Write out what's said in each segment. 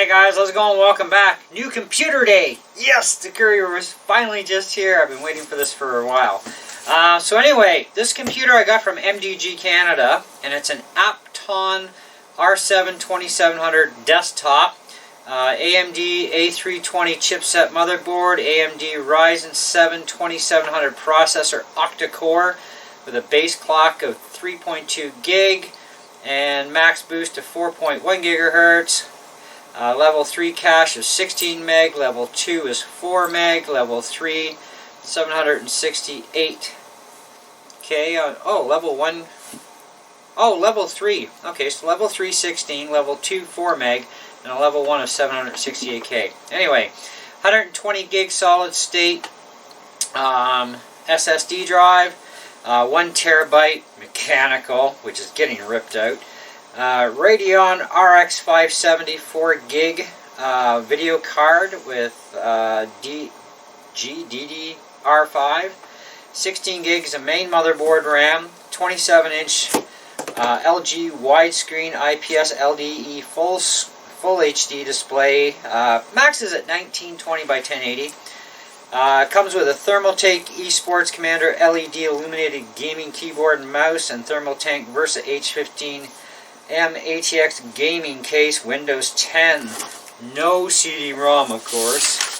Hey guys, how's it going? Welcome back. New computer day. Yes, the courier was finally just here. I've been waiting for this for a while. So anyway, this computer I got from MDG Canada, and it's an Apton R7 2700 desktop. AMD A320 chipset motherboard, AMD Ryzen 7 2700 processor, Octa-Core with a base clock of 3.2 gig and max boost of 4.1 gigahertz. Level 3 cache is 16 meg, level 2 is 4 meg, level 3 768. Okay, level 1, level 3. Okay, so level 3 16, level 2 4 meg, and a level 1 of 768K. Anyway, 120 gig solid state SSD drive, 1 terabyte mechanical, which is getting ripped out. Radeon RX 570 4 gig video card with DDR5, 16 gigs of main motherboard RAM, 27-inch LG widescreen IPS LDE full HD display, maxes at 1920 by 1080. Comes with a Thermaltake eSPORTS Commander LED illuminated gaming keyboard and mouse, and Thermaltake Versa H15 M-ATX gaming case, Windows 10. No CD-ROM, of course.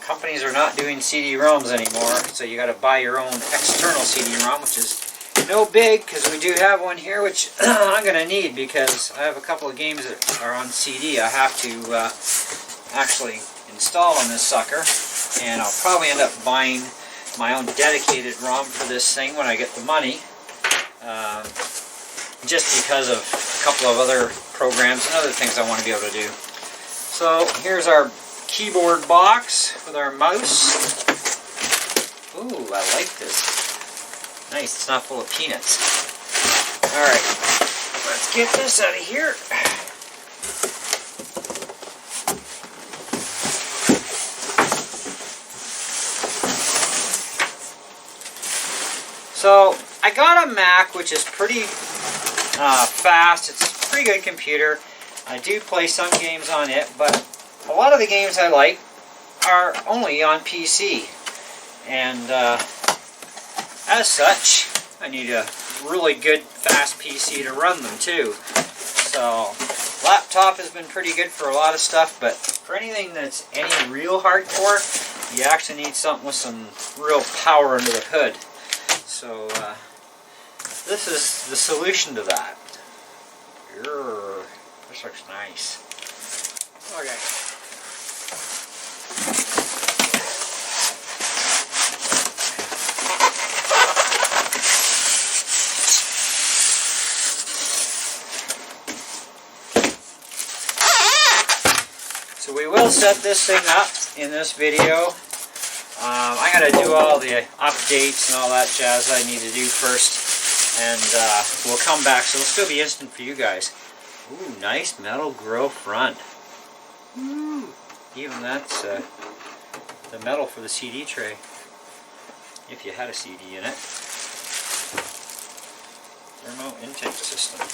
Companies are not doing CD-ROMs anymore, so you got to buy your own external CD-ROM, which is no big, because we do have one here, which I'm going to need because I have a couple of games that are on CD I have to actually install on this sucker, and I'll probably end up buying my own dedicated ROM for this thing when I get the money. Just because of a couple of other programs and other things I want to be able to do. So here's our keyboard box with our mouse. Ooh, I like this. Nice, it's not full of peanuts. Alright, let's get this out of here. So I got a Mac, which is pretty fast. It's a pretty good computer. I do play some games on it, but a lot of the games I like are only on PC, and as such I need a really good fast PC to run them too. So laptop has been pretty good for a lot of stuff, but for anything that's any real hardcore, you actually need something with some real power under the hood. So this is the solution to that. This looks nice. Okay. So we will set this thing up in this video. I gotta do all the updates and all that jazz I need to do first. And we'll come back, so it'll still be instant for you guys. Ooh, nice metal grille front. Ooh, even that's the metal for the CD tray, if you had a CD in it. Thermo intake system.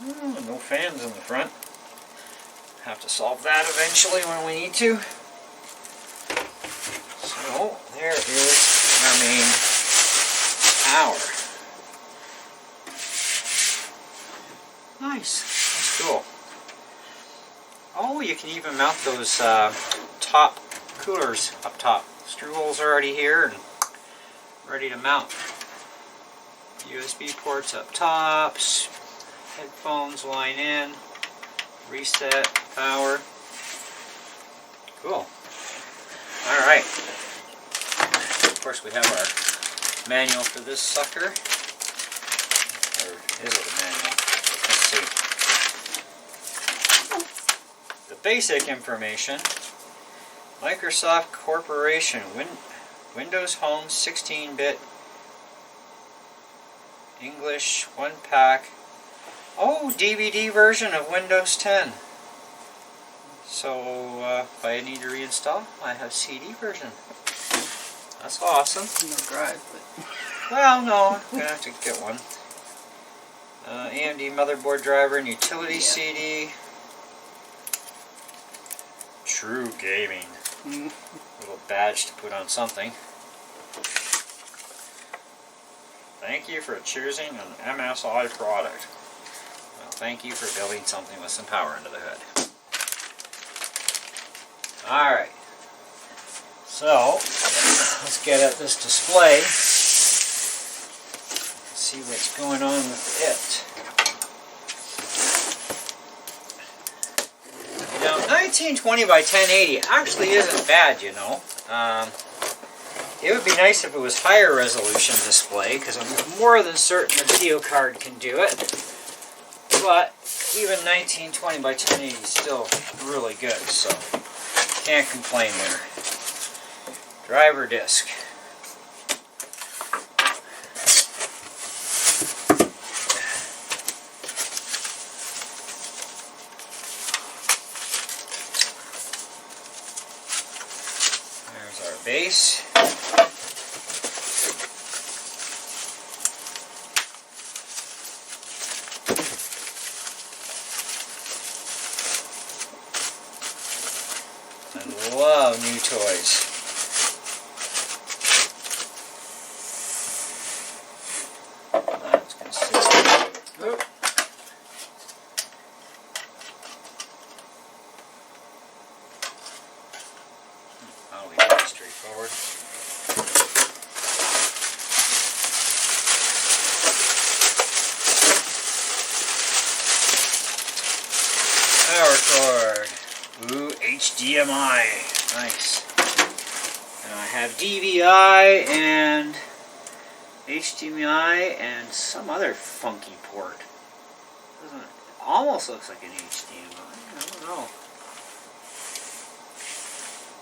Ooh, no fans in the front. Have to solve that eventually when we need to. So there is our main power. Nice. That's cool. Oh, you can even mount those top coolers up top. Screw holes are already here and ready to mount. USB ports up top. Headphones line in. Reset. Power. Cool. Alright. Of course we have our manual for this sucker. Or is it a manual? Let's see. The basic information. Microsoft Corporation. Windows Home 16-bit. English 1-pack. Oh, DVD version of Windows 10. So if I need to reinstall, I have CD version. That's awesome. No drive, but... Well, no, I'm going to have to get one. AMD motherboard driver and utility CD. True gaming. Little badge to put on something. Thank you for choosing an MSI product. Well, thank you for building something with some power under the hood. Alright. So, let's get at this display. See what's going on with it. Now, 1920 by 1080 actually isn't bad, you know. It would be nice if it was higher resolution display, because I'm more than certain the video card can do it. But even 1920 by 1080 is still really good, so can't complain there. Driver disc. There's our base. I love new toys. That's consistent. Oop. That'll be pretty straightforward. Power cord. Ooh, HDMI. Nice. And I have DVI and HDMI and some other funky port. Doesn't it? Almost looks like an HDMI. I don't know.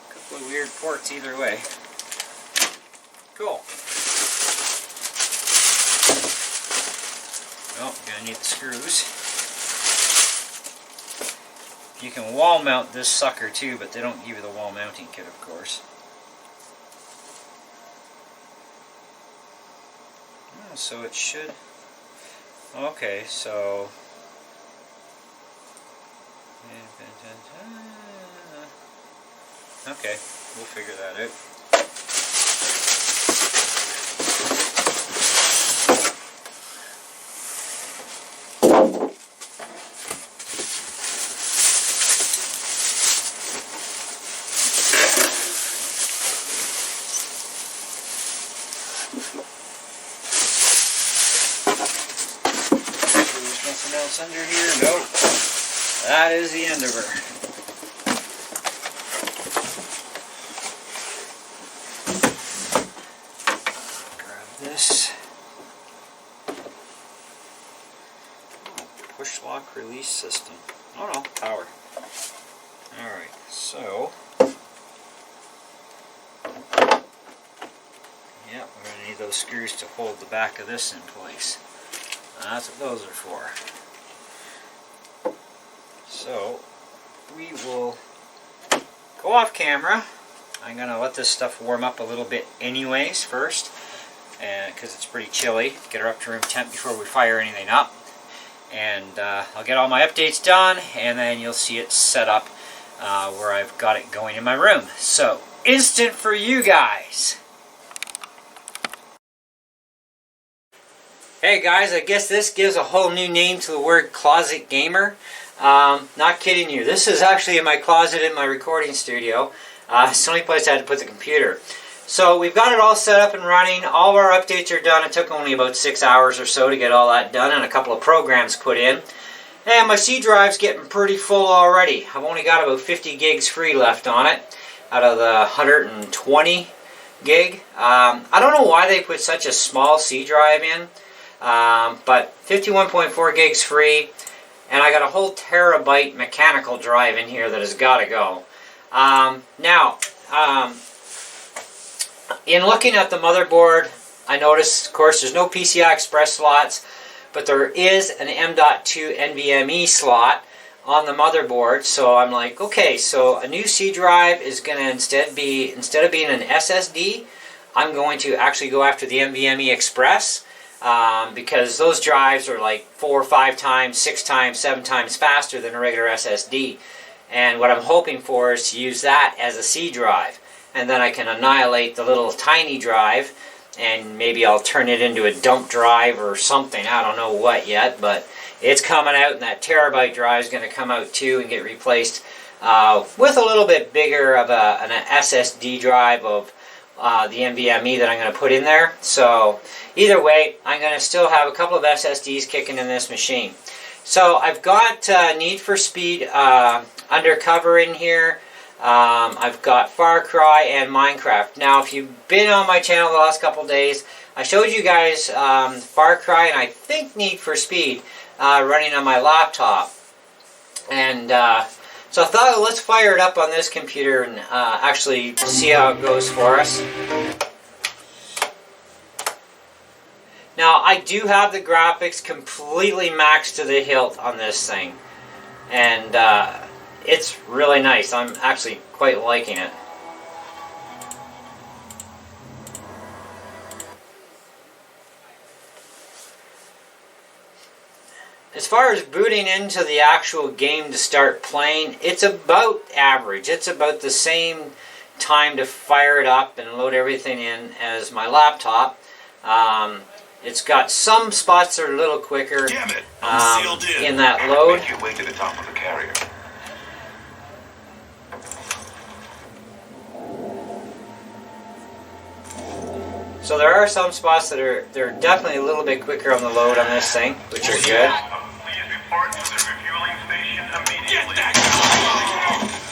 A couple of weird ports either way. Cool. Oh, gonna need the screws. You can wall mount this sucker too, but they don't give you the wall mounting kit, of course. Oh, so it should... Okay, so... Okay, we'll figure that out. Under here? Nope. That is the end of her. Grab this. Oh, push lock release system. Oh no, power. Alright, so. Yeah, we're going to need those screws to hold the back of this in place. That's what those are for. So, we will go off camera. I'm going to let this stuff warm up a little bit anyways first, because it's pretty chilly. Get her up to room temp before we fire anything up. And I'll get all my updates done, and then you'll see it set up where I've got it going in my room. So, instant for you guys. Hey guys, I guess this gives a whole new name to the word closet gamer. Not kidding you. This is actually in my closet in my recording studio. It's the only place I had to put the computer. So we've got it all set up and running. All of our updates are done. It took only about 6 hours or so to get all that done and a couple of programs put in. And my C drive's getting pretty full already. I've only got about 50 gigs free left on it out of the 120 gig. I don't know why they put such a small C drive in. But 51.4 gigs free, and I got a whole terabyte mechanical drive in here that has got to go. In looking at the motherboard, I noticed, of course, there's no PCI Express slots, but there is an M.2 NVMe slot on the motherboard. So I'm like, okay, so a new C drive is going to instead of being an SSD, I'm going to actually go after the NVMe Express. because those drives are like 4 or 5 times, 6 times, 7 times faster than a regular SSD. And what I'm hoping for is to use that as a C drive. And then I can annihilate the little tiny drive, and maybe I'll turn it into a dump drive or something. I don't know what yet, but it's coming out, and that terabyte drive is going to come out too and get replaced with a little bit bigger of an SSD drive of the NVMe that I'm going to put in there. So either way, I'm going to still have a couple of SSDs kicking in this machine. So I've got Need for Speed Undercover in here. I've got Far Cry and Minecraft. Now, if you've been on my channel the last couple days, I showed you guys Far Cry and I think Need for Speed running on my laptop. And so I thought, let's fire it up on this computer and actually see how it goes for us. Now, I do have the graphics completely maxed to the hilt on this thing. And it's really nice. I'm actually quite liking it. As far as booting into the actual game to start playing, it's about average. It's about the same time to fire it up and load everything in as my laptop. It's got some spots that are a little quicker in that load. Make your way to the top of the carrier. So there are some spots that they're definitely a little bit quicker on the load on this thing, which are good. Please report to the refueling station immediately.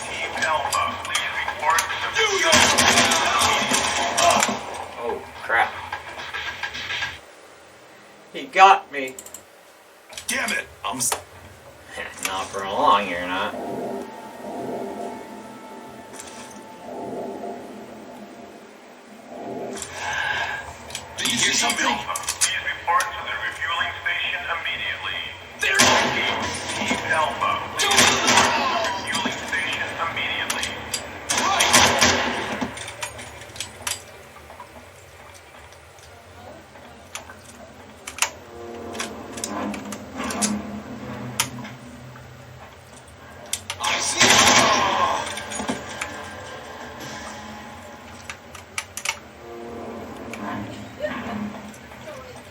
Team Alpha, please report to the refueling station immediately. Oh, crap. He got me. Damn it! Not for long, you're not. Do you hear something? Please report to the refueling station immediately. There is Team Alpha, please report to the refueling station immediately. I see.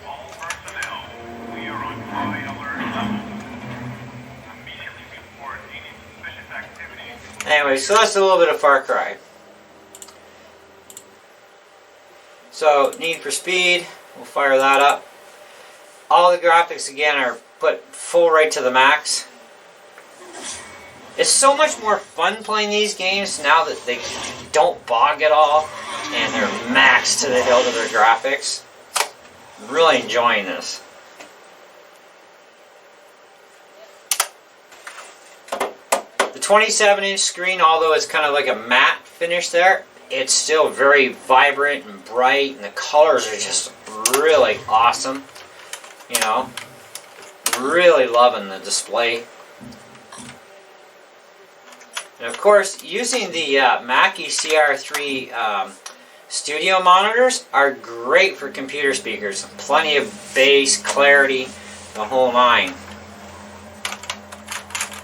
All personnel, we are on high alert level. Immediately report any suspicious activity. Anyway, so that's a little bit of Far Cry. So, Need for Speed, we'll fire that up. All the graphics, again, are put full right to the max. It's so much more fun playing these games now that they don't bog at all and they're maxed to the hilt of their graphics. I'm really enjoying this. The 27-inch screen, although it's kind of like a matte finish there, it's still very vibrant and bright, and the colors are just really awesome. You know, really loving the display. And of course, using the Mackie CR3 studio monitors are great for computer speakers. Plenty of bass, clarity, the whole nine.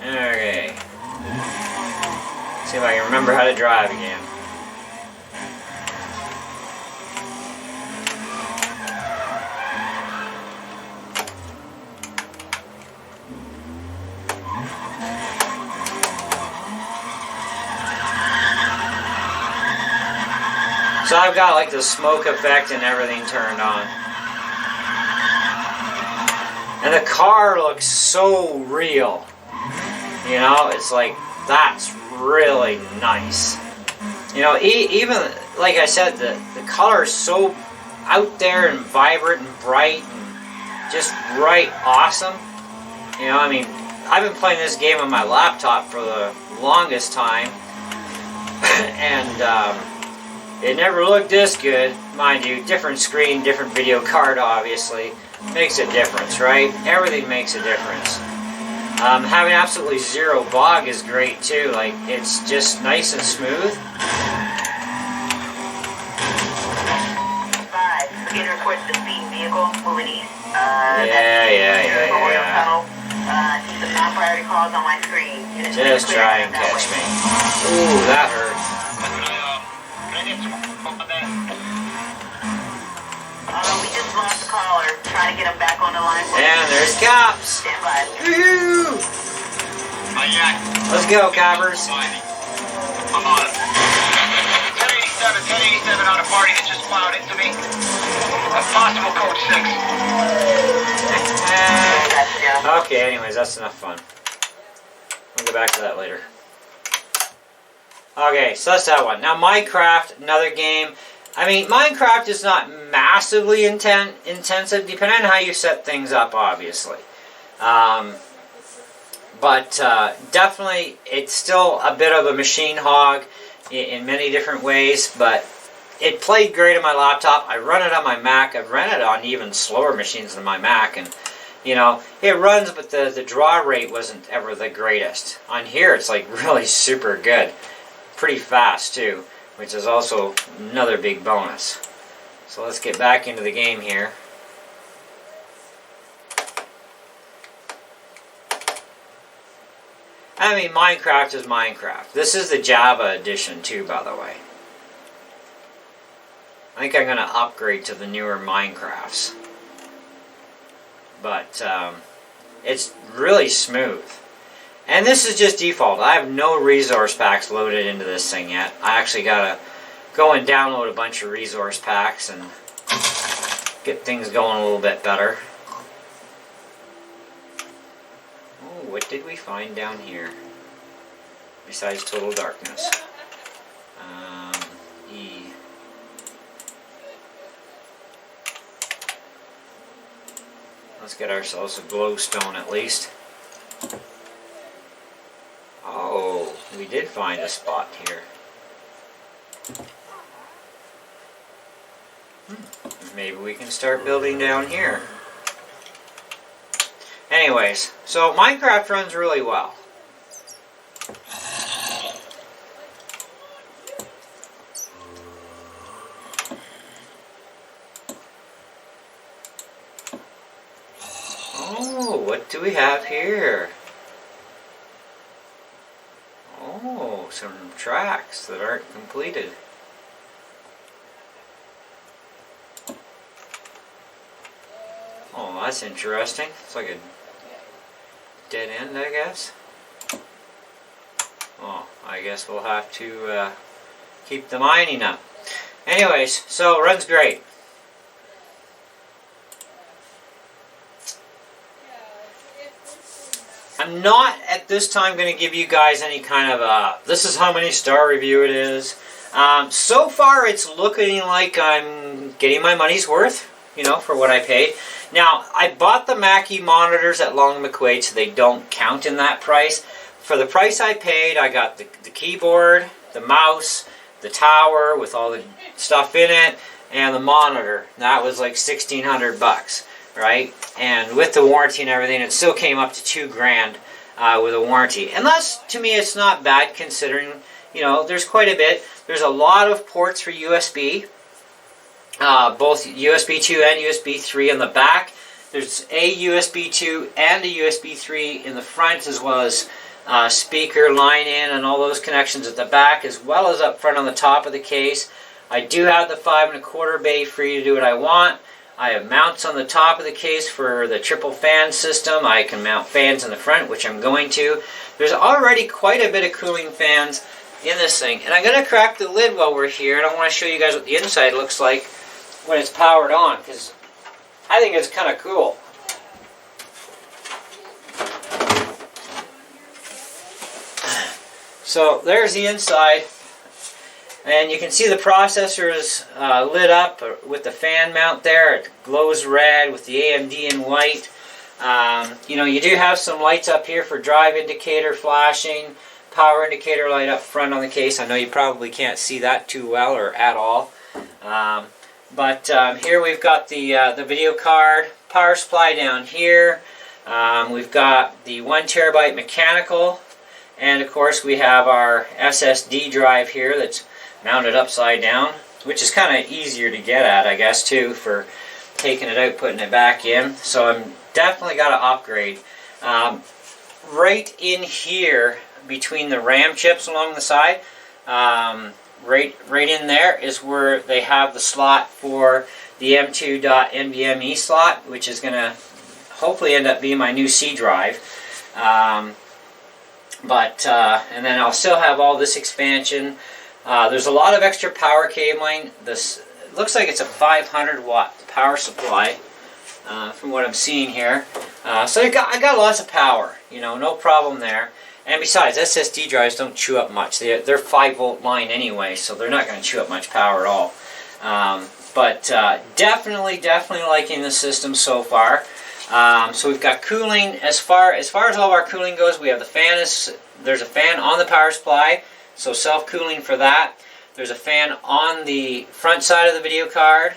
Okay. See if I can remember how to drive again. So I've got like the smoke effect and everything turned on. And the car looks so real. You know, it's like, that's really nice. You know, even, like I said, the color is so out there and vibrant and bright and just right awesome. You know, I mean, I've been playing this game on my laptop for the longest time. And, it never looked this good, mind you. Different screen, different video card, obviously. Makes a difference, right? Everything makes a difference. Having absolutely zero bog is great too. Like, it's just nice and smooth. 5, beginner towards the speed vehicle moving east. Yeah. See some non-priority calls on my screen. Just try and catch me. Ooh, that hurt. We just lost the caller. Trying to get him back on the line. And there's cops. Stand by. Woohoo! Let's go, coppers. I'm on it. 1087 on a party that just plowed into me. A possible code 6. Okay, anyways, that's enough fun. We'll go back to that later. Okay, so that's that one. Now, Minecraft, another game. I mean, Minecraft is not massively intensive, depending on how you set things up, obviously. But definitely, it's still a bit of a machine hog in many different ways, but it played great on my laptop. I run it on my Mac. I've run it on even slower machines than my Mac, and you know, it runs, but the draw rate wasn't ever the greatest. On here, it's like really super good. Pretty fast, too, which is also another big bonus. So let's get back into the game here. I mean, Minecraft is Minecraft. This is the Java edition, too, by the way. I think I'm going to upgrade to the newer Minecrafts. But it's really smooth. And this is just default. I have no resource packs loaded into this thing yet. I actually got to go and download a bunch of resource packs and get things going a little bit better. Oh, what did we find down here? Besides total darkness. E. Let's get ourselves a glowstone at least. Oh, we did find a spot here. Maybe we can start building down here. Anyways, so Minecraft runs really well. Oh, what do we have here? Oh, some tracks that aren't completed. Oh, that's interesting. It's like a dead end, I guess. Oh, I guess we'll have to keep the mining up. Anyways, so it runs great. I'm not at this time going to give you guys any kind of this is how many star review it is. So far it's looking like I'm getting my money's worth, you know, for what I paid. Now, I bought the Mackie monitors at Long McQuaid, so they don't count in that price. For the price I paid, I got the keyboard, the mouse, the tower with all the stuff in it, and the monitor. That was like $1,600, right? And with the warranty and everything, it still came up to $2,000 with a warranty. And that's, to me, it's not bad considering, you know, there's quite a bit. There's a lot of ports for USB. Both USB 2 and USB 3 in the back. There's a USB 2 and a USB 3 in the front, as well as speaker line in and all those connections at the back, as well as up front on the top of the case. I do have the 5 1/4 bay free to do what I want. I have mounts on the top of the case for the triple fan system. I can mount fans in the front, which I'm going to. There's already quite a bit of cooling fans in this thing. And I'm going to crack the lid while we're here, and I want to show you guys what the inside looks like when it's powered on, because I think it's kind of cool. So there's the inside, and you can see the processor is lit up with the fan mount there. It glows red with the AMD in white. You know, you do have some lights up here for drive indicator flashing, power indicator light up front on the case. I know you probably can't see that too well or at all. But here we've got the video card, power supply down here. We've got the 1 terabyte mechanical, and of course we have our SSD drive here that's mounted upside down, which is kind of easier to get at, I guess, too, for taking it out, putting it back in. So I'm definitely got to upgrade. Right in here between the RAM chips along the side, right in there is where they have the slot for the M2.NVMe slot, which is going to hopefully end up being my new C drive. And then I'll still have all this expansion. There's a lot of extra power cabling. This looks like it's a 500 watt power supply from what I'm seeing here. So I got lots of power, you know, no problem there. And besides, SSD drives don't chew up much. They're 5 volt line anyway, so they're not going to chew up much power at all. Definitely liking the system so far. So we've got cooling. As far as all of our cooling goes, we have the fan. There's a fan on the power supply, so self-cooling for that. There's a fan on the front side of the video card,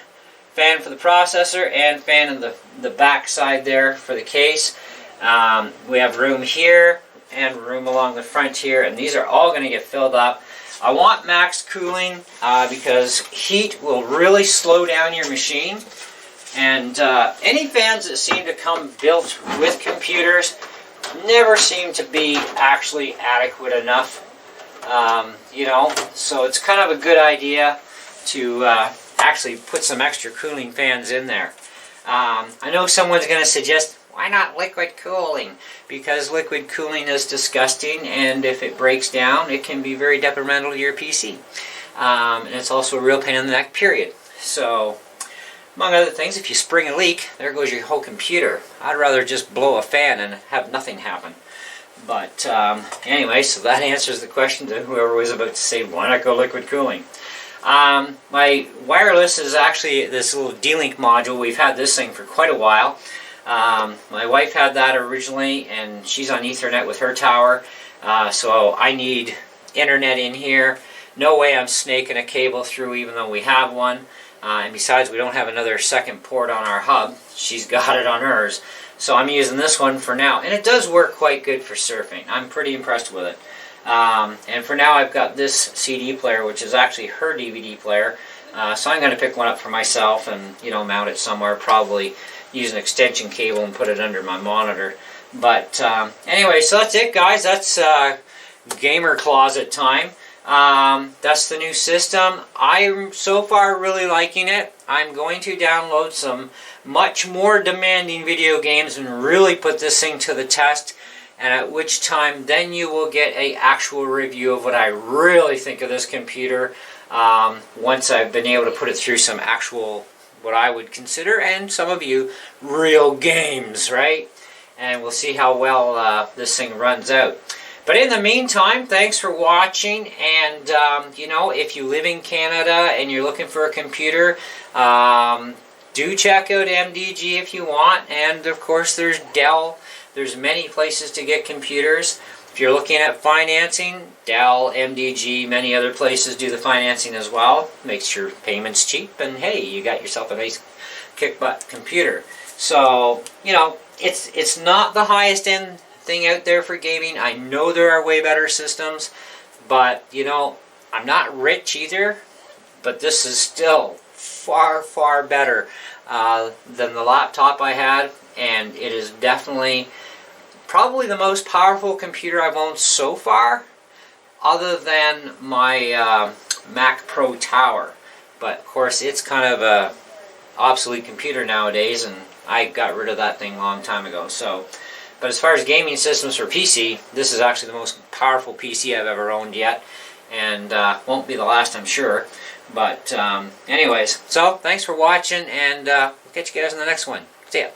fan for the processor, and fan in the back side there for the case. We have room here and room along the front here, and these are all going to get filled up. I want max cooling because heat will really slow down your machine. And any fans that seem to come built with computers never seem to be actually adequate enough. You know, so it's kind of a good idea to actually put some extra cooling fans in there. I know someone's going to suggest, why not liquid cooling? Because liquid cooling is disgusting, and if it breaks down, it can be very detrimental to your PC. And it's also a real pain in the neck, period. So, among other things, if you spring a leak, there goes your whole computer. I'd rather just blow a fan and have nothing happen. But anyway, so that answers the question to whoever was about to say, why not go liquid cooling? My wireless is actually this little D-Link module. We've had this thing for quite a while. My wife had that originally, and she's on Ethernet with her tower. So I need internet in here. No way I'm snaking a cable through, even though we have one. And besides, we don't have another second port on our hub. She's got it on hers. So I'm using this one for now. And it does work quite good for surfing. I'm pretty impressed with it. And for now, I've got this CD player, which is actually her DVD player. So I'm going to pick one up for myself and, you know, mount it somewhere. Probably use an extension cable and put it under my monitor. But anyway, so that's it, guys. That's gamer closet time. That's the new system. I'm so far really liking it. I'm going to download some much more demanding video games and really put this thing to the test, and at which time then you will get an actual review of what I really think of this computer once I've been able to put it through some actual, what I would consider, and some of you, real games, right? And we'll see how well this thing runs out. But in the meantime, thanks for watching, and you know, if you live in Canada and you're looking for a computer, do check out MDG if you want, and of course there's Dell. There's many places to get computers. If you're looking at financing, Dell, MDG, many other places do the financing as well. Makes your payments cheap, and hey, you got yourself a nice kick-butt computer. So, you know, it's not the highest end thing out there for gaming. I know there are way better systems, but you know, I'm not rich either, but this is still far better than the laptop I had, and it is definitely probably the most powerful computer I've owned so far, other than my Mac Pro Tower. But of course, it's kind of a obsolete computer nowadays, and I got rid of that thing a long time ago. So, but as far as gaming systems for PC, this is actually the most powerful PC I've ever owned yet, and won't be the last, I'm sure. But anyways, so thanks for watching, and we'll catch you guys in the next one. See ya.